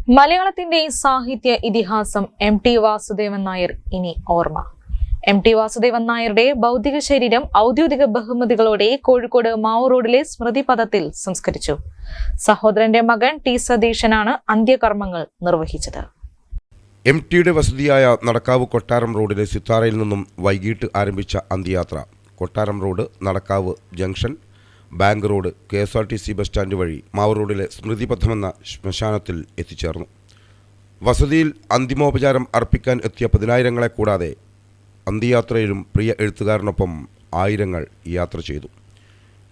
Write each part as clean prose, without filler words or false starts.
മലയാളത്തിന്റെ സാഹിത്യ ഇതിഹാസം എം.ടി. വാസുദേവൻ നായർ ഇനി ഓർമ്മ. എം.ടി. വാസുദേവൻ നായരുടെ ഭൗതിക ശരീരം ഔദ്യോഗിക ബഹുമതികളോടെ കോഴിക്കോട് മാവൂർ റോഡിലെ സ്മൃതിപഥത്തിൽ സംസ്കരിച്ചു. സഹോദരന്റെ മകൻ ടി. സതീശനാണ് അന്ത്യകർമ്മങ്ങൾ നിർവഹിച്ചത്. എം.ടിയുടെ വസതിയായ നടക്കാവ് കൊട്ടാരം റോഡിലെ സിത്താരയിൽ നിന്നും വൈകിട്ട് ആരംഭിച്ച അന്ത്യയാത്ര കൊട്ടാരം road, Nadakkavu junction, bank road, KSRTC bus stand വഴി മാവൂർ റോഡിലെ സ്മൃതിപഥമെന്ന ശ്മശാനത്തിൽ എത്തിച്ചേർന്നു. വസതിയിൽ അന്തിമോപചാരം അർപ്പിക്കാൻ എത്തിയ പതിനായിരങ്ങളെ കൂടാതെ അന്ത്യയാത്രയിലും പ്രിയ എഴുത്തുകാരനൊപ്പം ആയിരങ്ങൾ യാത്ര ചെയ്തു.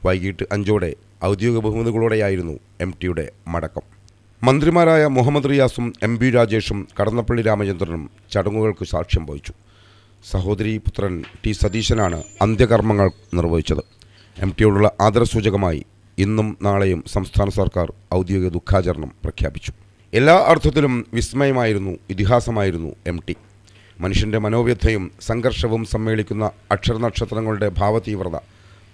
വൈകിട്ട് 5 ഔദ്യോഗിക ബഹുമതികളോടെയായിരുന്നു എം.ടിയുടെ മടക്കം. മന്ത്രിമാരായ മുഹമ്മദ് റിയാസും M.B. രാജേഷും കടന്നപ്പള്ളി രാമചന്ദ്രനും ചടങ്ങുകൾക്ക് സാക്ഷ്യം വഹിച്ചു. സഹോദരി പുത്രൻ ടി. സതീശനാണ് അന്ത്യകർമ്മങ്ങൾ നിർവഹിച്ചത്. എം.ടിയോടുള്ള ആദരസൂചകമായി ഇന്നും നാളെയും സംസ്ഥാന സർക്കാർ ഔദ്യോഗിക ദുഃഖാചരണം പ്രഖ്യാപിച്ചു. എല്ലാ അർത്ഥത്തിലും വിസ്മയമായിരുന്നു, ഇതിഹാസമായിരുന്നു എം.ടി. മനുഷ്യൻ്റെ മനോവ്യഥയും സംഘർഷവും സമ്മേളിക്കുന്ന അക്ഷരനക്ഷത്രങ്ങളുടെ ഭാവതീവ്രത,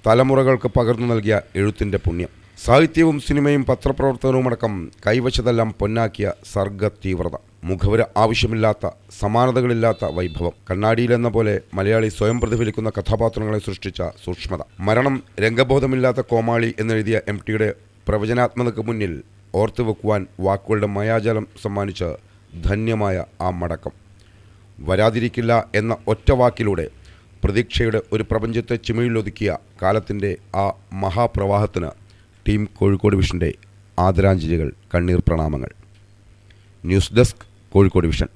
തലമുറകൾക്ക് പകർന്നു നൽകിയ എഴുത്തിൻ്റെ പുണ്യം, സാഹിത്യവും സിനിമയും പത്രപ്രവർത്തനവുമടക്കം കൈവശതെല്ലാം പൊന്നാക്കിയ സർഗതീവ്രത, മുഖവര ആവശ്യമില്ലാത്ത, സമാനതകളില്ലാത്ത വൈഭവം, കണ്ണാടിയിലെന്ന പോലെ മലയാളി സ്വയം പ്രതിഫലിക്കുന്ന കഥാപാത്രങ്ങളെ സൃഷ്ടിച്ച സൂക്ഷ്മത, മരണം, രംഗബോധമില്ലാത്ത കോമാളി എന്നെഴുതിയ എം.ടിയുടെ പ്രവചനാത്മകതയ്ക്ക് മുന്നിൽ ഓർത്തുവെക്കുവാൻ വാക്കുകളുടെ മായാജാലം സമ്മാനിച്ച ധന്യമായ ആ മടക്കം, വരാതിരിക്കില്ല എന്ന ഒറ്റ വാക്കിലൂടെ പ്രതീക്ഷയുടെ ഒരു പ്രപഞ്ചത്തെ ചിമിഴിലൊതുക്കിയ കാലത്തിൻ്റെ ആ മഹാപ്രവാഹത്തിന് ടീം കോഴിക്കോട് വിഷൻ്റെ ആദരാഞ്ജലികൾ, കണ്ണീർ പ്രണാമങ്ങൾ. News desk, Kozhikode vision.